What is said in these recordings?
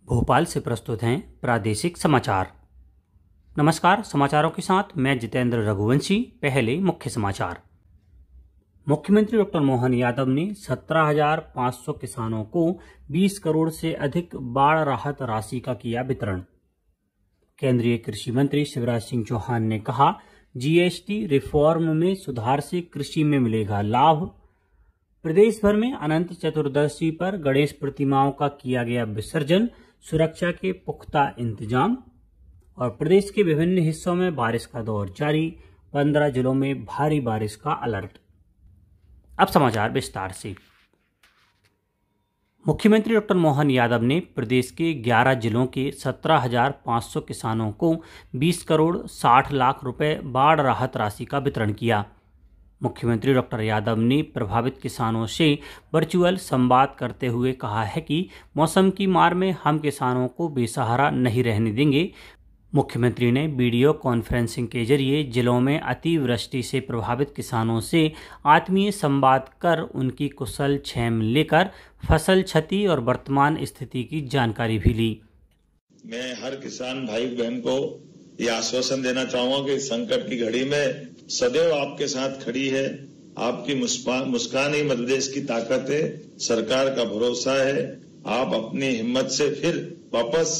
भोपाल से प्रस्तुत हैं प्रादेशिक समाचार। नमस्कार, समाचारों के साथ मैं जितेंद्र रघुवंशी। पहले मुख्य समाचार। मुख्यमंत्री डॉक्टर मोहन यादव ने 17,500 किसानों को 20 करोड़ से अधिक बाढ़ राहत राशि का किया वितरण। केंद्रीय कृषि मंत्री शिवराज सिंह चौहान ने कहा, जीएसटी रिफॉर्म में सुधार से कृषि में मिलेगा लाभ। प्रदेश भर में अनंत चतुर्दशी पर गणेश प्रतिमाओं का किया गया विसर्जन, सुरक्षा के पुख्ता इंतजाम। और प्रदेश के विभिन्न हिस्सों में बारिश का दौर जारी, 15 जिलों में भारी बारिश का अलर्ट। अब समाचार विस्तार से। मुख्यमंत्री डॉक्टर मोहन यादव ने प्रदेश के 11 जिलों के 17,500 किसानों को 20 करोड़ 60 लाख रुपए बाढ़ राहत राशि का वितरण किया। मुख्यमंत्री डॉक्टर यादव ने प्रभावित किसानों से वर्चुअल संवाद करते हुए कहा है कि मौसम की मार में हम किसानों को बेसहारा नहीं रहने देंगे। मुख्यमंत्री ने वीडियो कॉन्फ्रेंसिंग के जरिए जिलों में अतिवृष्टि से प्रभावित किसानों से आत्मीय संवाद कर उनकी कुशल क्षेम लेकर फसल क्षति और वर्तमान स्थिति की जानकारी भी ली। मैं हर किसान भाई बहन को ये आश्वासन देना चाहूंगा कि संकट की घड़ी में सदैव आपके साथ खड़ी है। आपकी मुस्कान ही मध्य प्रदेश की ताकत है, सरकार का भरोसा है। आप अपनी हिम्मत से फिर वापस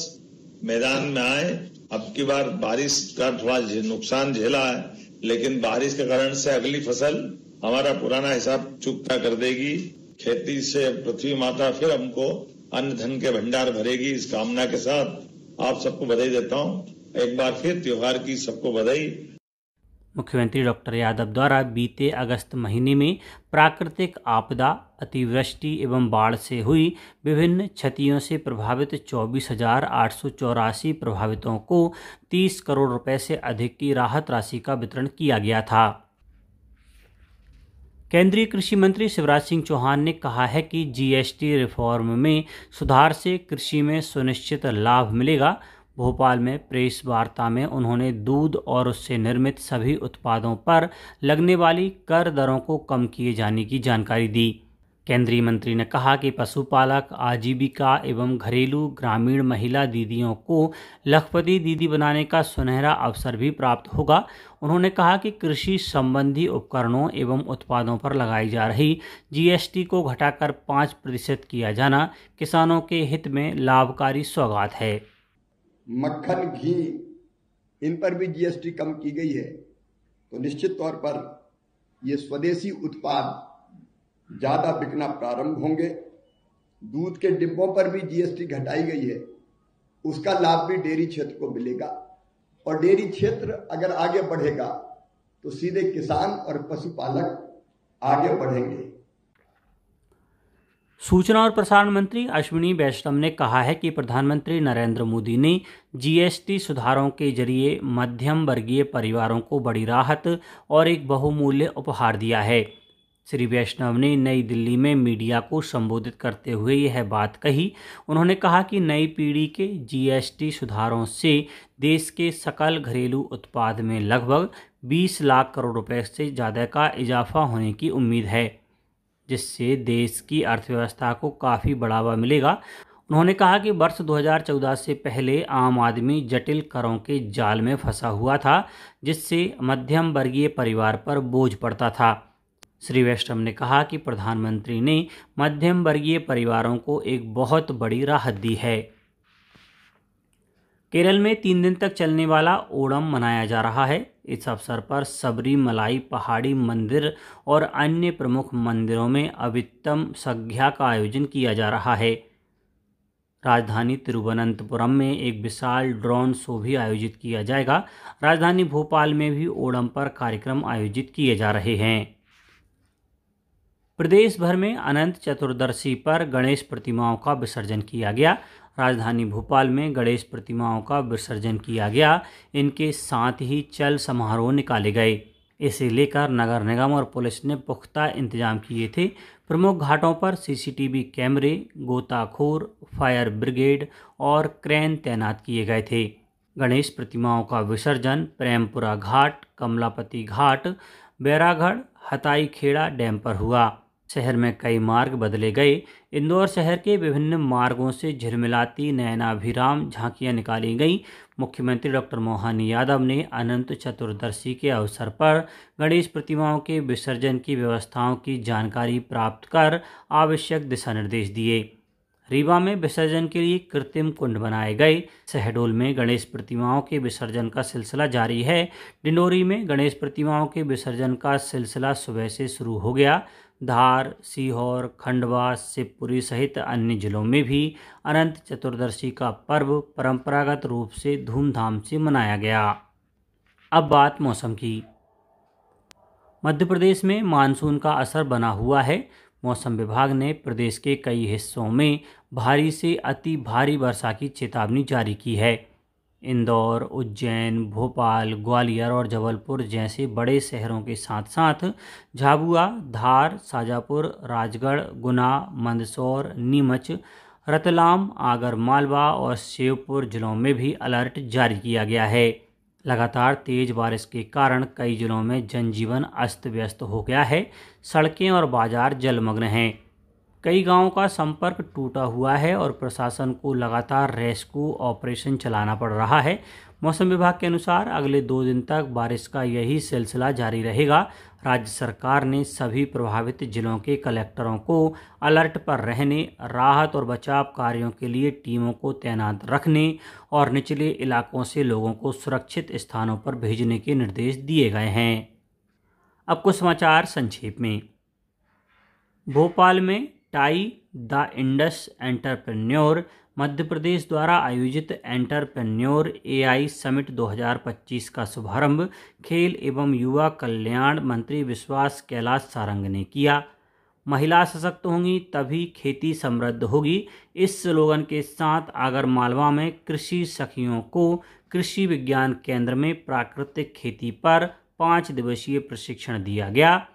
मैदान में आए। अब की बार बारिश का थोड़ा नुकसान झेला है, लेकिन बारिश के कारण से अगली फसल हमारा पुराना हिसाब चुकता कर देगी। खेती से पृथ्वी माता फिर हमको अन्न धन के भंडार भरेगी। इस कामना के साथ आप सबको बधाई देता हूँ। एक बार फिर त्योहार की सबको बधाई। मुख्यमंत्री डॉक्टर यादव द्वारा बीते अगस्त महीने में प्राकृतिक आपदा, अतिवृष्टि एवं बाढ़ से हुई विभिन्न क्षतियों से प्रभावित 24,884 प्रभावितों को 30 करोड़ रुपए से अधिक की राहत राशि का वितरण किया गया था। केंद्रीय कृषि मंत्री शिवराज सिंह चौहान ने कहा है कि जीएसटी रिफॉर्म में सुधार से कृषि में सुनिश्चित लाभ मिलेगा। भोपाल में प्रेस वार्ता में उन्होंने दूध और उससे निर्मित सभी उत्पादों पर लगने वाली कर दरों को कम किए जाने की जानकारी दी। केंद्रीय मंत्री ने कहा कि पशुपालक, आजीविका एवं घरेलू ग्रामीण महिला दीदियों को लखपति दीदी बनाने का सुनहरा अवसर भी प्राप्त होगा। उन्होंने कहा कि कृषि संबंधी उपकरणों एवं उत्पादों पर लगाई जा रही जीएसटी को घटाकर 5% किया जाना किसानों के हित में लाभकारी सौगात है। मक्खन, घी, इन पर भी जीएसटी कम की गई है, तो निश्चित तौर पर ये स्वदेशी उत्पाद ज्यादा बिकना प्रारंभ होंगे। दूध के डिब्बों पर भी जीएसटी घटाई गई है, उसका लाभ भी डेयरी क्षेत्र को मिलेगा। और डेयरी क्षेत्र अगर आगे बढ़ेगा तो सीधे किसान और पशुपालक आगे बढ़ेंगे। सूचना और प्रसारण मंत्री अश्विनी वैष्णव ने कहा है कि प्रधानमंत्री नरेंद्र मोदी ने जीएसटी सुधारों के जरिए मध्यम वर्गीय परिवारों को बड़ी राहत और एक बहुमूल्य उपहार दिया है। श्री वैष्णव ने नई दिल्ली में मीडिया को संबोधित करते हुए यह बात कही। उन्होंने कहा कि नई पीढ़ी के जीएसटी सुधारों से देश के सकल घरेलू उत्पाद में लगभग 20 लाख करोड़ रुपए से ज़्यादा का इजाफा होने की उम्मीद है, जिससे देश की अर्थव्यवस्था को काफ़ी बढ़ावा मिलेगा। उन्होंने कहा कि वर्ष 2014 से पहले आम आदमी जटिल करों के जाल में फंसा हुआ था, जिससे मध्यम वर्गीय परिवार पर बोझ पड़ता था। श्री वैष्णव ने कहा कि प्रधानमंत्री ने मध्यम वर्गीय परिवारों को एक बहुत बड़ी राहत दी है। केरल में 3 दिन तक चलने वाला ओणम मनाया जा रहा है। इस अवसर पर सबरीमलाई पहाड़ी मंदिर और अन्य प्रमुख मंदिरों में अवितम संध्या का आयोजन किया जा रहा है। राजधानी तिरुवनंतपुरम में एक विशाल ड्रोन शो भी आयोजित किया जाएगा। राजधानी भोपाल में भी ओणम पर कार्यक्रम आयोजित किए जा रहे हैं। प्रदेश भर में अनंत चतुर्दशी पर गणेश प्रतिमाओं का विसर्जन किया गया। राजधानी भोपाल में गणेश प्रतिमाओं का विसर्जन किया गया। इनके साथ ही चल समारोह निकाले गए। इसे लेकर नगर निगम और पुलिस ने पुख्ता इंतजाम किए थे। प्रमुख घाटों पर सीसीटीवी कैमरे, गोताखोर, फायर ब्रिगेड और क्रेन तैनात किए गए थे। गणेश प्रतिमाओं का विसर्जन प्रेमपुरा घाट, कमलापति घाट, बैरागढ़, हताई खेड़ा डैम पर हुआ। शहर में कई मार्ग बदले गए। इंदौर शहर के विभिन्न मार्गों से झिलमिलाती नयनाभिराम झांकियां निकाली गईं। मुख्यमंत्री डॉक्टर मोहन यादव ने अनंत चतुर्दशी के अवसर पर गणेश प्रतिमाओं के विसर्जन की व्यवस्थाओं की जानकारी प्राप्त कर आवश्यक दिशा निर्देश दिए। रीवा में विसर्जन के लिए कृत्रिम कुंड बनाए गए। शहडोल में गणेश प्रतिमाओं के विसर्जन का सिलसिला जारी है। डिंडोरी में गणेश प्रतिमाओं के विसर्जन का सिलसिला सुबह से शुरू हो गया। धार, सीहोर, खंडवा, शिवपुरी सहित अन्य जिलों में भी अनंत चतुर्दशी का पर्व परंपरागत रूप से धूमधाम से मनाया गया। अब बात मौसम की। मध्य प्रदेश में मानसून का असर बना हुआ है। मौसम विभाग ने प्रदेश के कई हिस्सों में भारी से अति भारी वर्षा की चेतावनी जारी की है। इंदौर, उज्जैन, भोपाल, ग्वालियर और जबलपुर जैसे बड़े शहरों के साथ साथ झाबुआ, धार, शाजापुर, राजगढ़, गुना, मंदसौर, नीमच, रतलाम, आगरमालवा और श्योपुर जिलों में भी अलर्ट जारी किया गया है। लगातार तेज बारिश के कारण कई जिलों में जनजीवन अस्त व्यस्त हो गया है। सड़कें और बाजार जलमग्न हैं। कई गांवों का संपर्क टूटा हुआ है और प्रशासन को लगातार रेस्क्यू ऑपरेशन चलाना पड़ रहा है। मौसम विभाग के अनुसार अगले 2 दिन तक बारिश का यही सिलसिला जारी रहेगा। राज्य सरकार ने सभी प्रभावित जिलों के कलेक्टरों को अलर्ट पर रहने, राहत और बचाव कार्यों के लिए टीमों को तैनात रखने और निचले इलाकों से लोगों को सुरक्षित स्थानों पर भेजने के निर्देश दिए गए हैं। अब कुछ समाचार संक्षेप में। भोपाल में tie the Indus entrepreneur Madhya Pradesh द्वारा आयोजित एंटरप्रेन्योर एआई समिट 2025 का शुभारंभ खेल एवं युवा कल्याण मंत्री विश्वास कैलाश सारंग ने किया। महिला सशक्त होंगी तभी खेती समृद्ध होगी, इस स्लोगन के साथ आगरमालवा में कृषि सखियों को कृषि विज्ञान केंद्र में प्राकृतिक खेती पर 5 दिवसीय प्रशिक्षण दिया गया।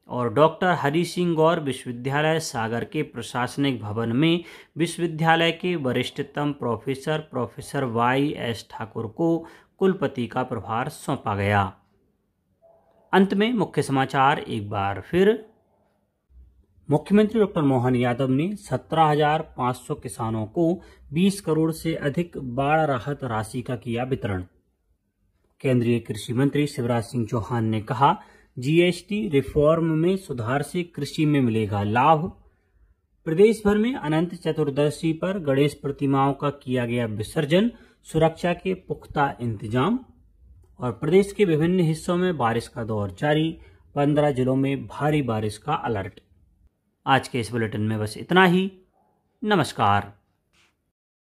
और डॉक्टर हरि सिंह गौर विश्वविद्यालय सागर के प्रशासनिक भवन में विश्वविद्यालय के वरिष्ठतम प्रोफेसर YS ठाकुर को कुलपति का प्रभार सौंपा गया। अंत में मुख्य समाचार एक बार फिर। मुख्यमंत्री डॉक्टर मोहन यादव ने 17,500 किसानों को 20 करोड़ से अधिक बाढ़ राहत राशि का किया वितरण। केंद्रीय कृषि मंत्री शिवराज सिंह चौहान ने कहा, GST रिफॉर्म में सुधार से कृषि में मिलेगा लाभ। प्रदेश भर में अनंत चतुर्दशी पर गणेश प्रतिमाओं का किया गया विसर्जन, सुरक्षा के पुख्ता इंतजाम। और प्रदेश के विभिन्न हिस्सों में बारिश का दौर जारी, 15 जिलों में भारी बारिश का अलर्ट। आज के इस बुलेटिन में बस इतना ही। नमस्कार।